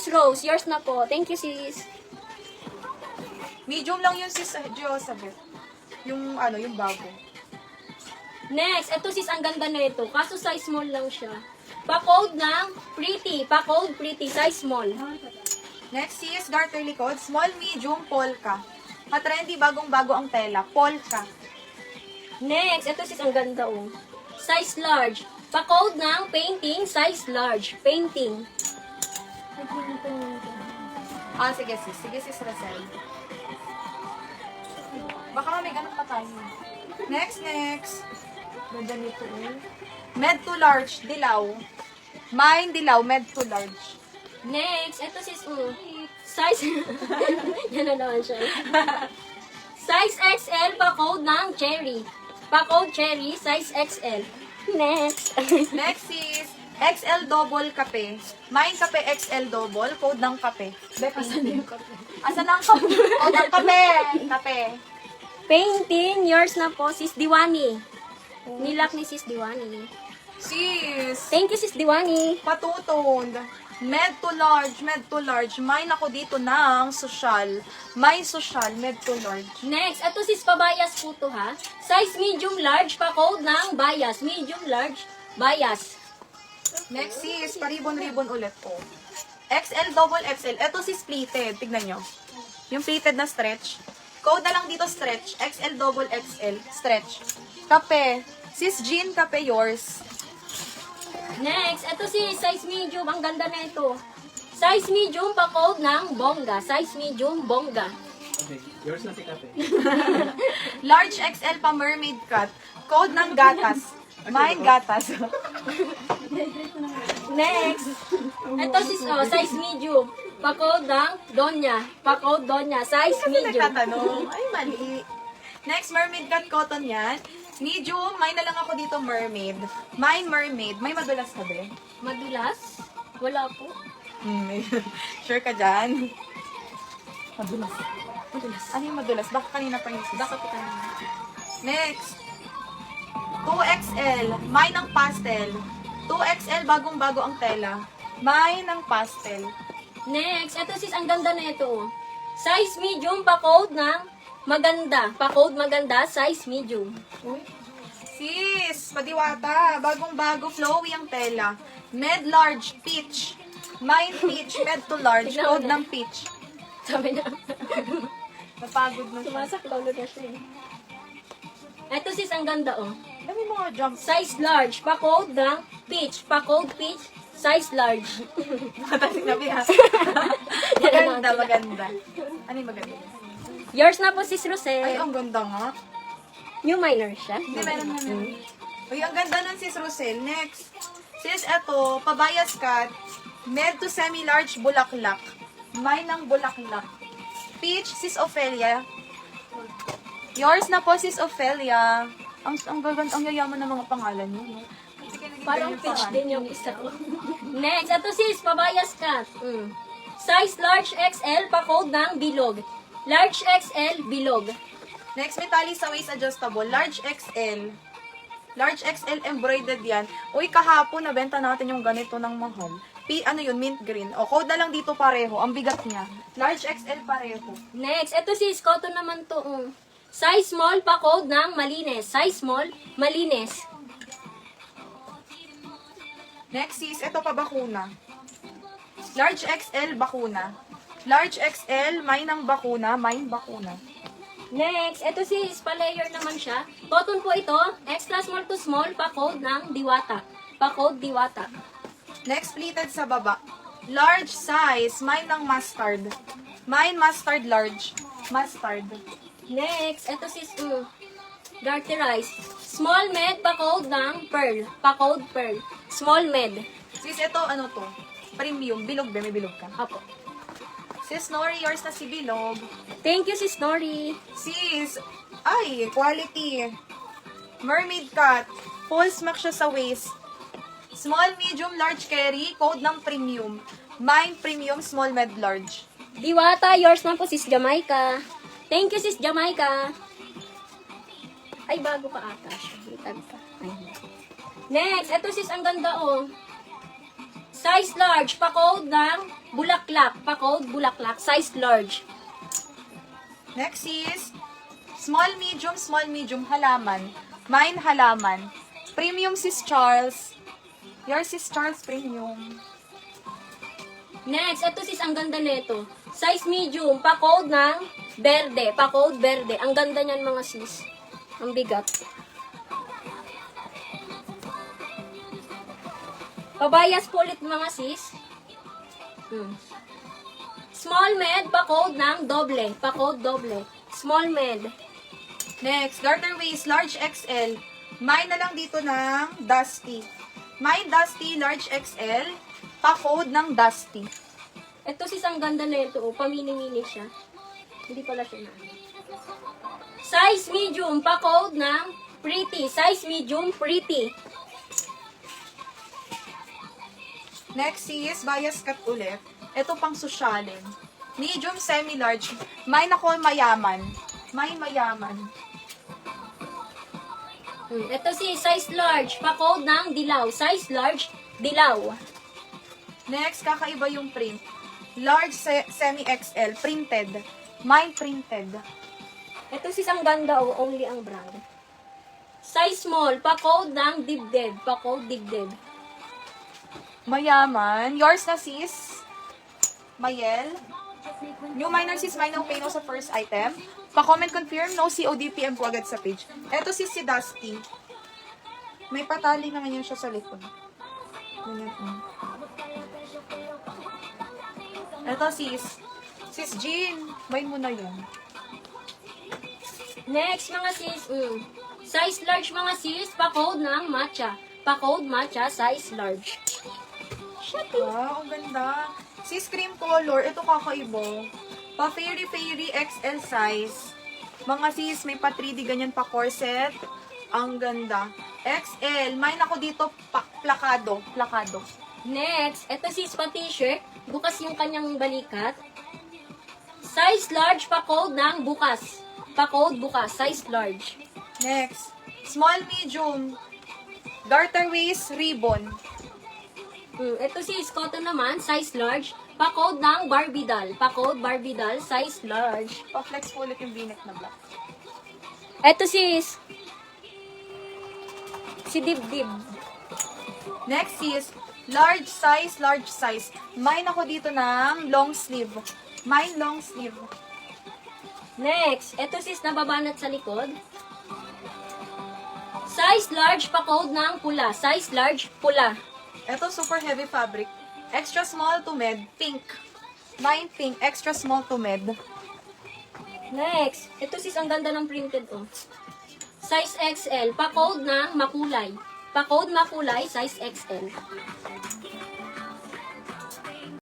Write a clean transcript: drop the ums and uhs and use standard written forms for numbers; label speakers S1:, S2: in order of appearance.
S1: Sis Rose, yours na po. Thank you, sis.
S2: Medium lang yun, sis Josabeth. Yung ano, yung bago.
S1: Next, ito sis, ang ganda na ito. Kaso size small lang siya. Pa-code ng pretty. Pa-code pretty, size small.
S2: Next sis, garter likod. Small, medium, polka. Patrendy, bagong-bago ang tela. Polka.
S1: Next, ito sis, ang ganda oh. Size large. Pa-code ng painting, size large. Painting.
S2: Sige sis. Sige sis, Rosel. Baka may ganun pa tayo. Next. Ganda nito eh. Med to large, dilaw. Mine, dilaw, med to large.
S1: Next, ito sis, size, yan na naman siya. Size XL, pa-code ng cherry. Pa-code cherry, size XL. Next.
S2: Next is XL double kape. Mine kape XL double, code ng kape. Asan yung kape? Asan ang kape? Code ng kape. Kape.
S1: Painting, yours na po, sis Diwani. Nilak ni sis Diwani.
S2: Sis,
S1: Thank you, sis Diwani.
S2: patutond. Med to large. Mine ako dito ng social. Mine social, med to large.
S1: Next, ito sis pabayas po to ha. Size medium large, pa-code ng bias. Medium large, bias.
S2: Next is, paribon-ribon ulit po. XL double XL. Ito sis pleated. Tignan nyo. Yung pleated na stretch. Code na lang dito stretch. XL double XL. Stretch. Kape. Sis Jean, kape yours.
S1: Next, ito si size medium. Ang ganda na ito. Size medium, pa-code ng bongga. Size medium, bongga.
S3: Okay, yours na si Kape.
S2: Large XL pa mermaid cut. Code ng gatas. Mine gatas.
S1: Next, ito si size medium. Pa-code ng Donya. Pa-code Donya. Size
S2: Kasi
S1: medium.
S2: nagtatanong. Ay, mali. Next, mermaid cut cotton yan. Medium, may na lang ako dito mermaid. Mine mermaid. May madulas ka ba?
S1: Madulas? Wala po.
S2: Sure ka dyan? Madulas. Ano yung madulas? Baka kanina pa yung sis.
S1: Baka po tayo.
S2: Next. 2XL. Mine ng pastel. 2XL, bagong-bago ang tela. Mine ng pastel.
S1: Next, ito sis, ang ganda na ito. Oh. Size medium, pa-code ng maganda. Pa-code maganda, size medium.
S2: Uy. Sis, padiwata. Bagong-bago, flowy ang tela. Med large, peach. Mine peach, med to large.
S1: Tignan mo
S2: Code
S1: na.
S2: ng peach.
S1: Sabi na.
S2: Napagod na siya.
S1: Sumasaktaw na siya eh. Ito sis, ang ganda oh.
S2: Dami mga jumps.
S1: Size large, pa-code ng peach. Pa-code peach, size large.
S2: Sinabi ha. Maganda. Ano yung maganda?
S1: Yours na po sis
S2: Ay,
S1: Rosel.
S2: ang ganda nga.
S1: New minor siya.
S2: Hindi, meron na. Uy, ang ganda nun sis Rosel. Next. Sis, eto, pabayas cut. Med to semi-large bulaklak. Mine ng bulaklak. Peach, sis Ophelia. Yours na po, sis Ophelia. Ang gaganda, ang yayaman ng mga pangalan niyo, no? Kasi kayo naging
S1: Parang
S2: ganyan
S1: peach
S2: pa,
S1: din yung isa ko. Next, ito sis, pabayas cut. Size large XL, pa-code ng bilog. Large XL, bilog.
S2: Next, metali sa waist adjustable. Large XL. Large XL embroidered yan. Uy, kahapon, nabenta natin yung ganito ng mahal. Ano yun? Mint green. O, code na lang dito pareho. Ang bigat niya. Large XL pareho.
S1: Next, ito sis, cotton naman to. Size small, pa-code ng malinis. Size small, malinis.
S2: Next is, ito pa bakuna. Large XL bakuna. Large XL, mine ng bakuna. Mine bakuna.
S1: Next, ito sis, pa-layer naman siya. Cotton po ito. Extra small to small, pa-code ng diwata. Pa-code diwata.
S2: Next, pleated sa baba. Large size, mine ng mustard. Mine mustard large. Mustard.
S1: Next, ito sis, garterize. Small med, pa-code ng pearl. Pa-code pearl. Small med.
S2: Sis, ito ano to? Premium. Bilog ba? May bilog ka?
S1: Apo.
S2: Sis, Nori, yours na si Bilog.
S1: Thank you, sis Nori.
S2: Sis, ay, quality. Mermaid cut. Full smack siya sa waist. Small, medium, large carry. Code ng premium. Mine premium, small, med, large.
S1: Diwata, yours na po, sis Jamaica. Thank you, sis Jamaica. Ay, bago pa ata siya. Litag pa. Ay. Next, ito sis, ang ganda oh. Size large, pa-code ng bulaklak. bulaklak. Pa-code bulaklak. Size large.
S2: Next is small, medium, halaman. Mine, halaman. Premium, sis Charles. Yours is Charles Premium.
S1: Next, ito sis, ang ganda nito. Size medium, pa-code ng berde. Pa-code berde. Ang ganda niyan mga sis. Ang bigat. Pabayas po ulit mga sis. Small med, pa-code ng doble. Pa-code doble. Small med.
S2: Next, garter waist, large XL. Mine na lang dito ng Dusty. Mine Dusty, large XL. Pa-code ng Dusty.
S1: Ito sis, ang ganda na ito. Pamini-mini siya. Hindi pala siya na. Size medium, pa-code ng pretty. Size medium, pretty.
S2: Next is bias cut ulit. Ito pang sosyalin. Medium, semi-large. Mine ako mayaman. Mine mayaman.
S1: Ito si size large, pa-code ng dilaw. Size large, dilaw.
S2: Next, kakaiba yung print. Large, semi-XL, printed. Mine printed.
S1: Ito sis, ang ganda, only ang brand. Size small, pa-code ng dibdib. Pa-code dibdib.
S2: Mayaman. Yours na sis. Mayel. New minor sis, may no pay no sa first item. Pa-comment confirm, no COD, PM po agad sa page. Eto sis si Dusty. May patali naman yun siya sa likod. Ganyan, Eto sis. Sis Jean, buy mo na yun.
S1: Next, mga sis, size large mga sis, pa-code ng matcha. Pa-code matcha, size large.
S2: Wow, ang ganda. Sis cream color, ito kakaiba. Pa fairy XL size. Mga sis, may pa 3D ganyan pa corset. Ang ganda. XL, mine ako dito plakado. Plakado.
S1: Next, ito sis, pa t-shirt. Bukas yung kanyang balikat. Size large, pa-code ng bukas. Pa-code bukas, size large.
S2: Next, small medium. Garter waist ribbon.
S1: Ito sis, cotton naman, size large. Pa-code ng Barbie doll. Pa-code Barbie doll, size large.
S2: Pa-flex po ulit yung v-neck na black.
S1: Ito sis, si Dibdib.
S2: Next is large size. Mine ako dito ng long sleeve. Mine long sleeve.
S1: Next, ito sis, nababanat sa likod. Size large, pa-code ng pula. Size large, pula.
S2: Ito super heavy fabric. Extra small to med, pink. Mine pink, extra small to med.
S1: Next, ito sis, ang ganda ng printed Size XL, pa-code ng makulay. Pa-code makulay, size XL.